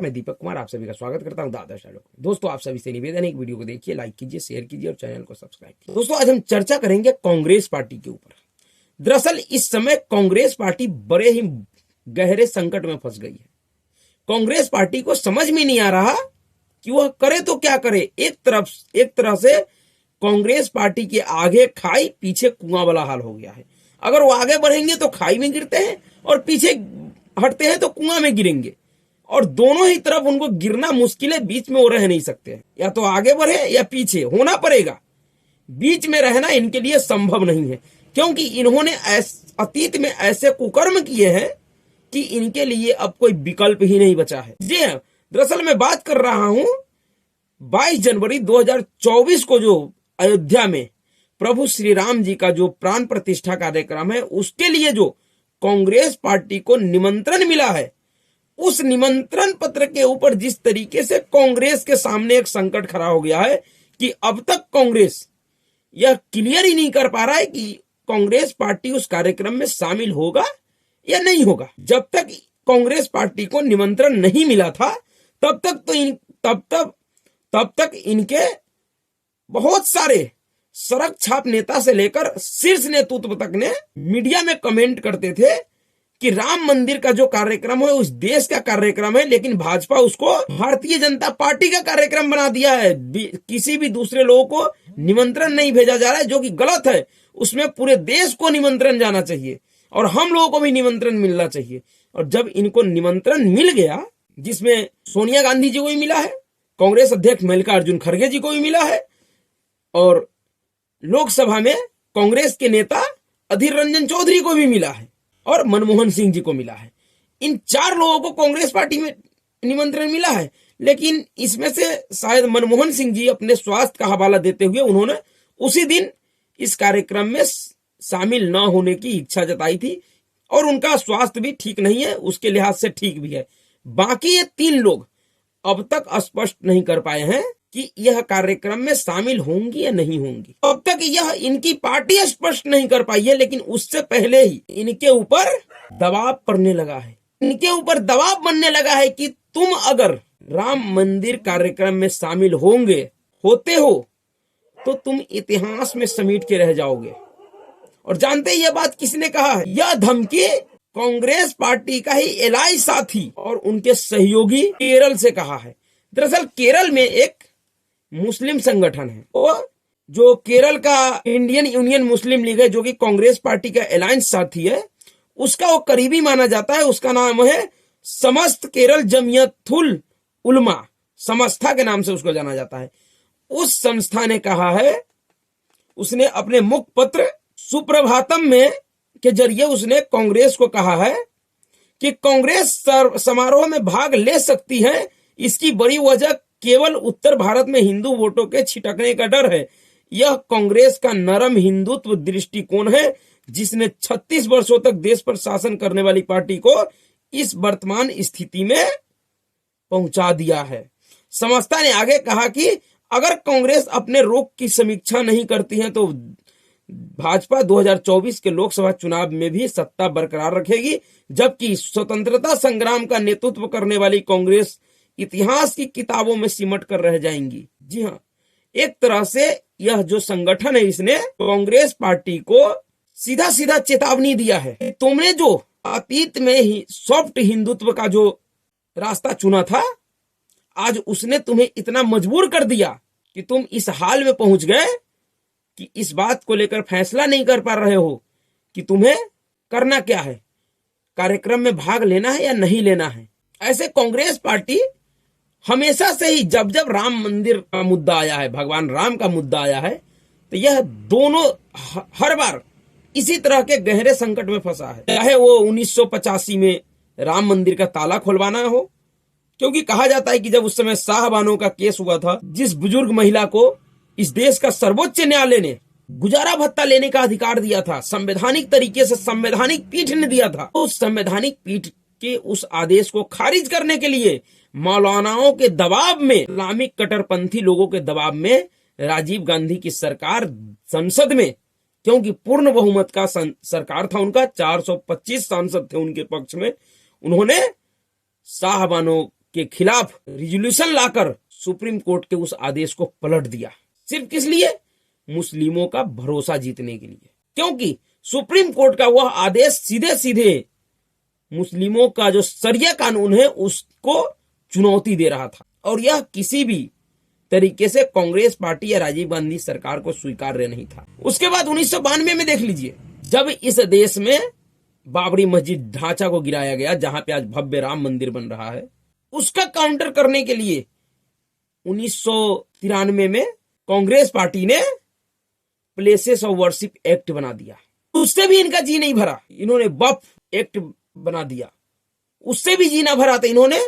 मैं दीपक कुमार आप सभी का स्वागत करता हूं द्वादश आलोक। दोस्तों, आप सभी से निवेदन है, एक वीडियो को देखिए, लाइक कीजिए, शेयर कीजिए और चैनल को सब्सक्राइब कीजिए। दोस्तों, आज हम चर्चा करेंगे कांग्रेस पार्टी के ऊपर। दरअसल इस समय कांग्रेस पार्टी बड़े ही गहरे संकट में फंस गई है। कांग्रेस पार्टी को समझ में नहीं आ रहा कि वह करे तो क्या करे। एक तरह से कांग्रेस पार्टी के आगे खाई पीछे कुआं वाला हाल हो गया है। अगर वो आगे बढ़ेंगे तो खाई में गिरते हैं और पीछे हटते हैं तो कुआं में गिरेंगे, और दोनों ही तरफ उनको गिरना मुश्किल है। बीच में वो रह नहीं सकते हैं, या तो आगे बढ़े या पीछे होना पड़ेगा। बीच में रहना इनके लिए संभव नहीं है, क्योंकि इन्होंने अतीत में ऐसे कुकर्म किए हैं कि इनके लिए अब कोई विकल्प ही नहीं बचा है। जी हाँ, दरअसल मैं बात कर रहा हूं 22 जनवरी 2024 को जो अयोध्या में प्रभु श्री राम जी का जो प्राण प्रतिष्ठा कार्यक्रम है, उसके लिए जो कांग्रेस पार्टी को निमंत्रण मिला है, उस निमंत्रण पत्र के ऊपर जिस तरीके से कांग्रेस के सामने एक संकट खड़ा हो गया है कि अब तक कांग्रेस यह क्लियर ही नहीं कर पा रहा है कि कांग्रेस पार्टी उस कार्यक्रम में शामिल होगा या नहीं होगा। जब तक कांग्रेस पार्टी को निमंत्रण नहीं मिला था, तब तक इनके बहुत सारे सड़क छाप नेता से लेकर शीर्ष नेतृत्व तक ने मीडिया में कमेंट करते थे कि राम मंदिर का जो कार्यक्रम है उस देश का कार्यक्रम है, लेकिन भाजपा उसको भारतीय जनता पार्टी का कार्यक्रम बना दिया है। किसी भी दूसरे लोगों को निमंत्रण नहीं भेजा जा रहा है, जो कि गलत है। उसमें पूरे देश को निमंत्रण जाना चाहिए और हम लोगों को भी निमंत्रण मिलना चाहिए। और जब इनको निमंत्रण मिल गया, जिसमें सोनिया गांधी जी को भी मिला है, कांग्रेस अध्यक्ष मल्लिकार्जुन खड़गे जी को भी मिला है, और लोकसभा में कांग्रेस के नेता अधीर रंजन चौधरी को भी मिला है, और मनमोहन सिंह जी को मिला है। इन 4 लोगों को कांग्रेस पार्टी में निमंत्रण मिला है, लेकिन इसमें से शायद मनमोहन सिंह जी अपने स्वास्थ्य का हवाला देते हुए उन्होंने उसी दिन इस कार्यक्रम में शामिल न होने की इच्छा जताई थी, और उनका स्वास्थ्य भी ठीक नहीं है, उसके लिहाज से ठीक भी है। बाकी ये 3 लोग अब तक स्पष्ट नहीं कर पाए हैं कि यह कार्यक्रम में शामिल होंगी या नहीं होंगी। अब तक यह इनकी पार्टी स्पष्ट नहीं कर पाई है, लेकिन उससे पहले ही इनके ऊपर दबाव पड़ने लगा है। इनके ऊपर दबाव बनने लगा है कि तुम अगर राम मंदिर कार्यक्रम में शामिल होते हो तो तुम इतिहास में समेट के रह जाओगे। और जानते हैं यह बात किसने कहा है? यह धमकी कांग्रेस पार्टी का ही एलाई साथी और उनके सहयोगी केरल से कहा है। दरअसल केरल में एक मुस्लिम संगठन है, और जो केरल का इंडियन यूनियन मुस्लिम लीग है, जो कि कांग्रेस पार्टी का अलायंस साथी है, उसका वो करीबी माना जाता है। उसका नाम है समस्त केरल जमियतुल उलमा, समस्था के नाम से उसको जाना जाता है। उस संस्था ने कहा है, उसने अपने मुख पत्र सुप्रभातम में के जरिए उसने कांग्रेस को कहा है कि कांग्रेस समारोह में भाग ले सकती है। इसकी बड़ी वजह केवल उत्तर भारत में हिंदू वोटों के छिटकने का डर है। यह कांग्रेस का नरम हिंदुत्व दृष्टिकोण है, जिसने 36 वर्षों तक देश पर शासन करने वाली पार्टी को इस वर्तमान स्थिति में पहुंचा दिया है। संस्था ने आगे कहा कि अगर कांग्रेस अपने रुख की समीक्षा नहीं करती है तो भाजपा 2024 के लोकसभा चुनाव में भी सत्ता बरकरार रखेगी, जबकि स्वतंत्रता संग्राम का नेतृत्व करने वाली कांग्रेस इतिहास की किताबों में सिमट कर रह जाएंगी। जी हाँ, एक तरह से यह जो संगठन है, इसने कांग्रेस पार्टी को सीधा सीधा चेतावनी दिया है। तुमने जो अतीत में ही सॉफ्ट हिंदुत्व का जो रास्ता चुना था, आज उसने तुम्हें इतना मजबूर कर दिया कि तुम इस हाल में पहुंच गए कि इस बात को लेकर फैसला नहीं कर पा रहे हो कि तुम्हें करना क्या है, कार्यक्रम में भाग लेना है या नहीं लेना है। ऐसे कांग्रेस पार्टी हमेशा से ही जब राम मंदिर का मुद्दा आया है, भगवान राम का मुद्दा आया है, तो यह दोनों हर बार इसी तरह के गहरे संकट में फंसा है। चाहे वो 1985 में राम मंदिर का ताला खुलवाना हो, क्योंकि कहा जाता है कि जब उस समय शाहबानो का केस हुआ था, जिस बुजुर्ग महिला को इस देश का सर्वोच्च न्यायालय ने गुजारा भत्ता लेने का अधिकार दिया था, संवैधानिक तरीके से संवैधानिक पीठ ने दिया था, उस संवैधानिक पीठ के उस आदेश को खारिज करने के लिए मौलानाओं के दबाव में, इस्लामिक कट्टरपंथी लोगों के दबाव में राजीव गांधी की सरकार संसद में, क्योंकि पूर्ण बहुमत का सरकार था उनका, 425 सांसद थे उनके पक्ष में, उन्होंने शाहबानो के खिलाफ रिजोल्यूशन लाकर सुप्रीम कोर्ट के उस आदेश को पलट दिया। सिर्फ किस लिए? मुस्लिमों का भरोसा जीतने के लिए, क्योंकि सुप्रीम कोर्ट का वह आदेश सीधे सीधे मुस्लिमों का जो शरिया कानून है उसको चुनौती दे रहा था, और यह किसी भी तरीके से कांग्रेस पार्टी या राजीव गांधी सरकार को स्वीकार्य नहीं था। उसके बाद 1992 में देख लीजिए, जब इस देश में बाबरी मस्जिद ढांचा को गिराया गया, जहां पे आज भव्य राम मंदिर बन रहा है, उसका काउंटर करने के लिए 1993 में कांग्रेस पार्टी ने प्लेसेस ऑफ वर्शिप एक्ट बना दिया। उससे भी इनका जी नहीं भरा, इन्होंने वक्फ एक्ट बना दिया। उससे भी जी ना भरा तो इन्होंने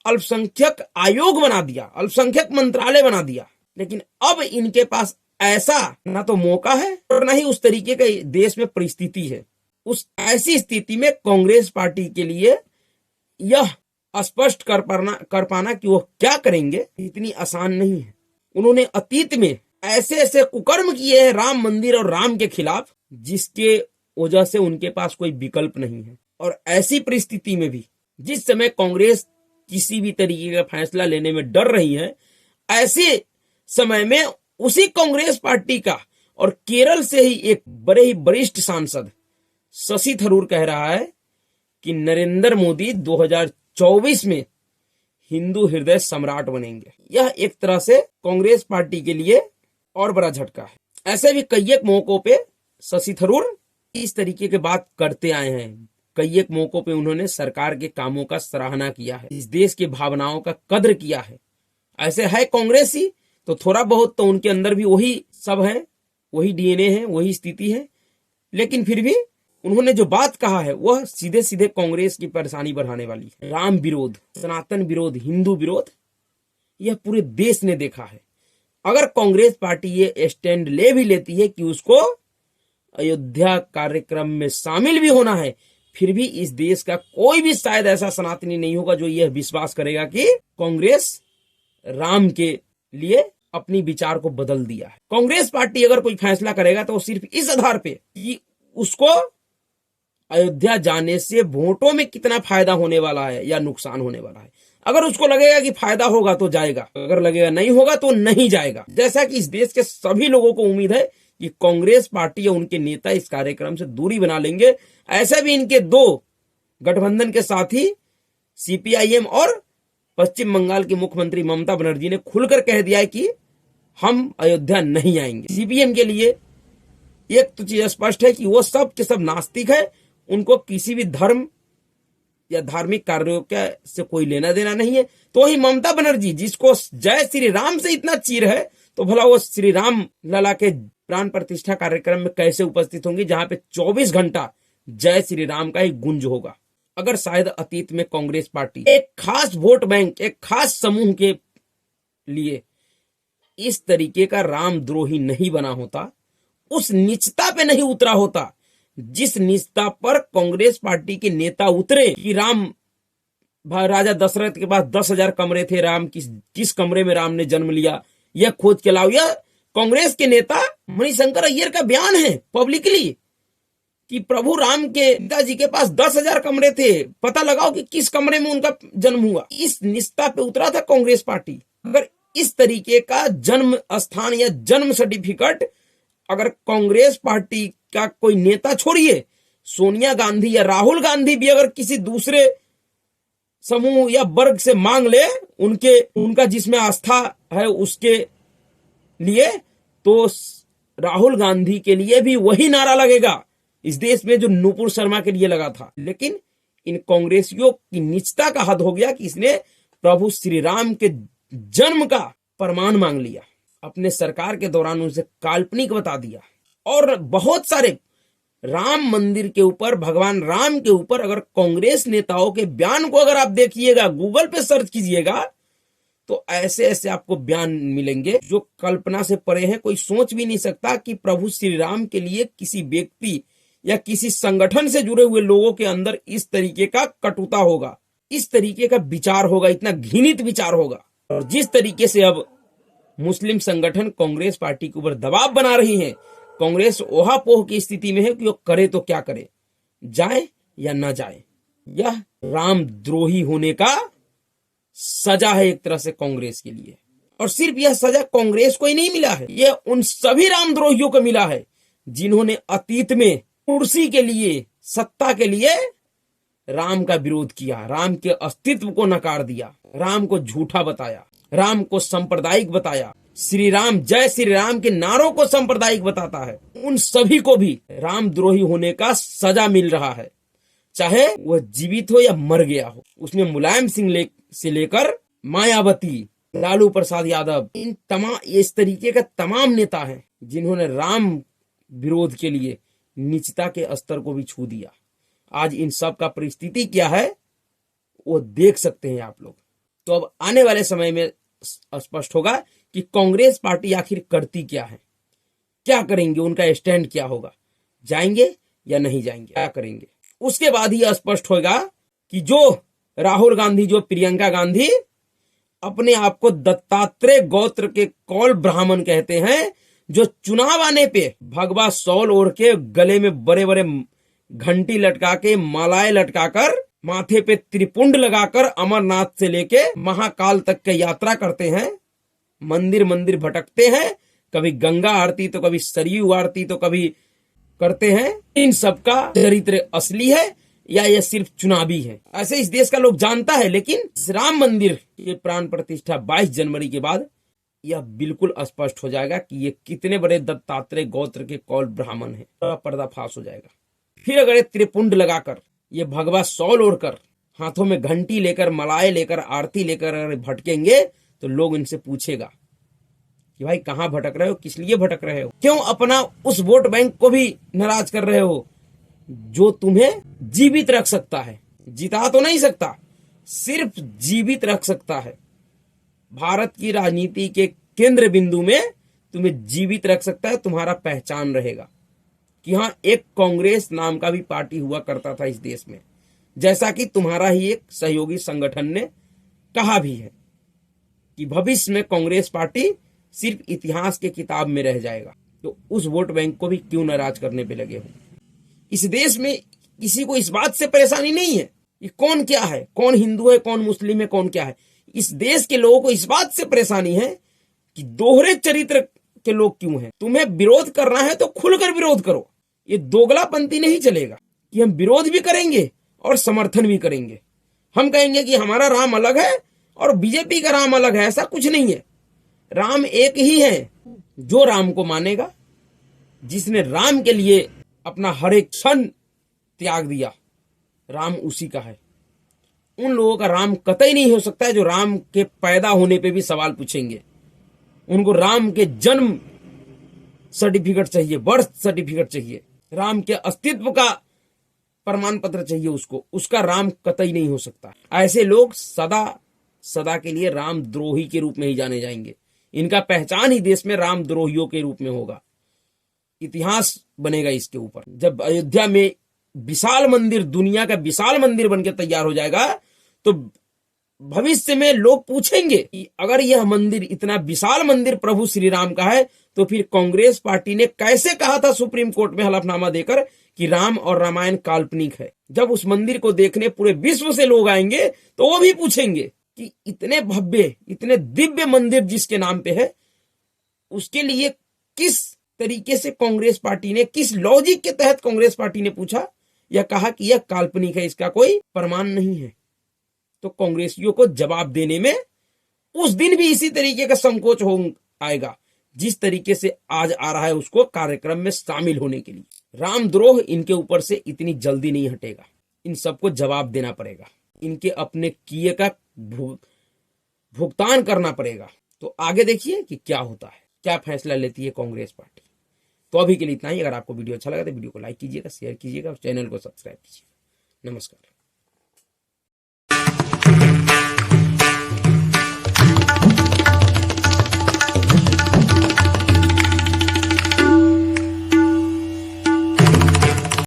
अल्पसंख्यक आयोग बना दिया, अल्पसंख्यक मंत्रालय बना दिया। लेकिन अब इनके पास ऐसा ना तो मौका है और ना ही उस तरीके का देश में परिस्थिति है। उस ऐसी स्थिति में कांग्रेस पार्टी के लिए यह स्पष्ट कर पाना कि वो क्या करेंगे इतनी आसान नहीं है। उन्होंने अतीत में ऐसे ऐसे कुकर्म किए हैं राम मंदिर और राम के खिलाफ, जिसके वजह से उनके पास कोई विकल्प नहीं है। और ऐसी परिस्थिति में भी जिस समय कांग्रेस किसी भी तरीके का फैसला लेने में डर रही है, ऐसे समय में उसी कांग्रेस पार्टी का और केरल से ही एक बड़े ही वरिष्ठ सांसद शशि थरूर कह रहा है कि नरेंद्र मोदी 2024 में हिंदू हृदय सम्राट बनेंगे। यह एक तरह से कांग्रेस पार्टी के लिए और बड़ा झटका है। ऐसे भी कई एक मौकों पे शशि थरूर इस तरीके की बात करते आए हैं। कई एक मौकों पे उन्होंने सरकार के कामों का सराहना किया है, इस देश की भावनाओं का कद्र किया है। ऐसे है कांग्रेसी तो थोड़ा बहुत तो उनके अंदर भी वही सब है, वही डीएनए है, वही स्थिति है। लेकिन फिर भी उन्होंने जो बात कहा है वह सीधे सीधे कांग्रेस की परेशानी बढ़ाने वाली है। राम विरोध, सनातन विरोध, हिंदू विरोध, यह पूरे देश ने देखा है। अगर कांग्रेस पार्टी ये स्टैंड ले भी लेती है कि उसको अयोध्या कार्यक्रम में शामिल भी होना है, फिर भी इस देश का कोई भी शायद ऐसा सनातनी नहीं होगा जो यह विश्वास करेगा कि कांग्रेस राम के लिए अपनी विचार को बदल दिया है। कांग्रेस पार्टी अगर कोई फैसला करेगा तो सिर्फ इस आधार पे कि उसको अयोध्या जाने से वोटों में कितना फायदा होने वाला है या नुकसान होने वाला है। अगर उसको लगेगा कि फायदा होगा तो जाएगा, अगर लगेगा नहीं होगा तो नहीं जाएगा। जैसा कि इस देश के सभी लोगों को उम्मीद है कि कांग्रेस पार्टी या उनके नेता इस कार्यक्रम से दूरी बना लेंगे, ऐसे भी इनके दो गठबंधन के साथी सीपीआईएम और पश्चिम बंगाल की मुख्यमंत्री ममता बनर्जी ने खुलकर कह दिया है कि हम अयोध्या नहीं आएंगे। सीपीएम के लिए एक तो चीज स्पष्ट है कि वो सब के सब नास्तिक है, उनको किसी भी धर्म या धार्मिक कार्यों के से कोई लेना देना नहीं है। तो ही ममता बनर्जी, जिसको जय श्री राम से इतना चीर है, तो भला वो श्री राम लला के प्राण प्रतिष्ठा कार्यक्रम में कैसे उपस्थित होंगी, जहां पे 24 घंटा जय श्री राम का ही गुंज होगा। अगर शायद अतीत में कांग्रेस पार्टी एक खास वोट बैंक, एक खास समूह के लिए इस तरीके का रामद्रोही नहीं बना होता, उस नीचता पे नहीं उतरा होता जिस नीचता पर कांग्रेस पार्टी के नेता उतरे कि राम राजा दशरथ के पास 10,000 कमरे थे, राम किस कमरे में राम ने जन्म लिया यह खोज के लाओ। यह कांग्रेस के नेता मणिशंकर अय्यर का बयान है पब्लिकली कि प्रभु राम के पिताजी के पास 10,000 कमरे थे, पता लगाओ कि किस कमरे में उनका जन्म हुआ। इस निष्ठा पे उतरा था कांग्रेस पार्टी। अगर इस तरीके का जन्म स्थान या जन्म सर्टिफिकेट अगर कांग्रेस पार्टी का कोई नेता, छोड़िए सोनिया गांधी या राहुल गांधी भी अगर किसी दूसरे समूह या वर्ग से मांग ले उनका जिसमें आस्था है उसके लिए, तो राहुल गांधी के लिए भी वही नारा लगेगा इस देश में जो नूपुर शर्मा के लिए लगा था। लेकिन इन कांग्रेसियों की नीचता का हद हो गया कि इसने प्रभु श्री राम के जन्म का प्रमाण मांग लिया, अपने सरकार के दौरान उसे काल्पनिक बता दिया। और बहुत सारे राम मंदिर के ऊपर, भगवान राम के ऊपर अगर कांग्रेस नेताओं के बयान को अगर आप देखिएगा, गूगल पे सर्च कीजिएगा, तो ऐसे ऐसे आपको बयान मिलेंगे जो कल्पना से परे हैं। कोई सोच भी नहीं सकता कि प्रभु श्री राम के लिए किसी व्यक्ति या किसी संगठन से जुड़े हुए लोगों के अंदर इस तरीके का कटुता होगा, इस तरीके का विचार होगा, इतना घृणित विचार होगा। और जिस तरीके से अब मुस्लिम संगठन कांग्रेस पार्टी के ऊपर दबाव बना रही हैं, कांग्रेस ओहापोह की स्थिति में है कि वो करे तो क्या करे, जाए या ना जाए। यह रामद्रोही होने का सजा है एक तरह से कांग्रेस के लिए। और सिर्फ यह सजा कांग्रेस को ही नहीं मिला है, यह उन सभी रामद्रोहियों को मिला है जिन्होंने अतीत में कुर्सी के लिए, सत्ता के लिए राम का विरोध किया, राम के अस्तित्व को नकार दिया, राम को झूठा बताया, राम को सांप्रदायिक बताया, श्री राम जय श्री राम के नारों को सांप्रदायिक बताता है। उन सभी को भी रामद्रोही होने का सजा मिल रहा है, चाहे वह जीवित हो या मर गया हो। उसमें मुलायम सिंह से लेकर मायावती, लालू प्रसाद यादव, इन तमाम इस तरीके का तमाम नेता हैं जिन्होंने राम विरोध के लिए नीचता के स्तर को भी छू दिया। आज इन सब का परिस्थिति क्या है वो देख सकते हैं आप लोग। तो अब आने वाले समय में स्पष्ट होगा कि कांग्रेस पार्टी आखिर करती क्या है, क्या करेंगे, उनका स्टैंड क्या होगा, जाएंगे या नहीं जाएंगे, क्या करेंगे। उसके बाद ही स्पष्ट होगा कि जो राहुल गांधी, जो प्रियंका गांधी अपने आप को दत्तात्रेय गोत्र के कौल ब्राह्मण कहते हैं, जो चुनाव आने पे भगवा शॉल ओढ़ के, गले में बड़े बड़े घंटी लटका के, मालाएं लटकाकर, माथे पे त्रिपुंड लगाकर अमरनाथ से लेके महाकाल तक के यात्रा करते हैं, मंदिर मंदिर भटकते हैं, कभी गंगा आरती तो कभी सरयू आरती तो कभी करते हैं। इन सब का चरित्र असली है या यह सिर्फ चुनावी है, ऐसे इस देश का लोग जानता है। लेकिन राम मंदिर ये प्राण प्रतिष्ठा 22 जनवरी के बाद यह बिल्कुल स्पष्ट हो जाएगा कि ये कितने बड़े दत्तात्रेय गोत्र के कौल ब्राह्मण है, पर्दाफाश हो जाएगा। फिर अगर त्रिपुंड लगाकर, ये भगवा शॉल ओढ़कर, हाथों में घंटी लेकर, मलाए लेकर, आरती लेकर अगर भटकेंगे तो लोग इनसे पूछेगा कि भाई कहाँ भटक रहे हो, किस लिए भटक रहे हो, क्यों अपना उस वोट बैंक को भी नाराज कर रहे हो जो तुम्हें जीवित रख सकता है, जिता तो नहीं सकता, सिर्फ जीवित रख सकता है। भारत की राजनीति के केंद्र बिंदु में तुम्हें जीवित रख सकता है, तुम्हारा पहचान रहेगा कि हाँ, एक कांग्रेस नाम का भी पार्टी हुआ करता था इस देश में, जैसा कि तुम्हारा ही एक सहयोगी संगठन ने कहा भी है कि भविष्य में कांग्रेस पार्टी सिर्फ इतिहास के किताब में रह जाएगा। तो उस वोट बैंक को भी क्यों नाराज करने पे लगे हो। इस देश में किसी को इस बात से परेशानी नहीं है कि कौन क्या है, कौन हिंदू है, कौन मुस्लिम है, कौन क्या है। इस देश के लोगों को इस बात से परेशानी है कि दोहरे चरित्र के लोग क्यों हैं। तुम्हें विरोध करना है तो खुलकर विरोध करो, ये दोगलापंथी नहीं चलेगा कि हम विरोध भी करेंगे और समर्थन भी करेंगे। हम कहेंगे कि हमारा राम अलग है और बीजेपी का राम अलग है, ऐसा कुछ नहीं है। राम एक ही है, जो राम को मानेगा, जिसने राम के लिए अपना हर एक क्षण त्याग दिया, राम उसी का है। उन लोगों का राम कतई नहीं हो सकता है जो राम के पैदा होने पे भी सवाल पूछेंगे। उनको राम के जन्म सर्टिफिकेट चाहिए, बर्थ सर्टिफिकेट चाहिए, राम के अस्तित्व का प्रमाण पत्र चाहिए उसको, उसका राम कतई नहीं हो सकता। ऐसे लोग सदा सदा के लिए रामद्रोही के रूप में ही जाने जाएंगे। इनका पहचान ही देश में रामद्रोहियों के रूप में होगा। इतिहास बनेगा इसके ऊपर। जब अयोध्या में विशाल मंदिर, दुनिया का विशाल मंदिर बनके तैयार हो जाएगा तो भविष्य में लोग पूछेंगे कि अगर यह मंदिर, इतना विशाल मंदिर प्रभु श्री राम का है, तो फिर कांग्रेस पार्टी ने कैसे कहा था सुप्रीम कोर्ट में हलफनामा देकर कि राम और रामायण काल्पनिक है। जब उस मंदिर को देखने पूरे विश्व से लोग आएंगे तो वो भी पूछेंगे कि इतने भव्य, इतने दिव्य मंदिर जिसके नाम पे है, उसके लिए किस तरीके से कांग्रेस पार्टी ने, किस लॉजिक के तहत कांग्रेस पार्टी ने पूछा या कहा कि यह काल्पनिक है, इसका कोई प्रमाण नहीं है। तो कांग्रेसियों को जवाब देने में उस दिन भी इसी तरीके का संकोच हो आएगा जिस तरीके से आज आ रहा है उसको कार्यक्रम में शामिल होने के लिए। रामद्रोह इनके ऊपर से इतनी जल्दी नहीं हटेगा, इन सबको जवाब देना पड़ेगा, इनके अपने किए का भुगतान करना पड़ेगा। तो आगे देखिए कि क्या होता है, क्या फैसला लेती है कांग्रेस पार्टी। तो अभी के लिए इतना ही। अगर आपको वीडियो अच्छा लगा तो वीडियो को लाइक कीजिएगा, शेयर कीजिएगा और चैनल को सब्सक्राइब कीजिएगा। नमस्कार।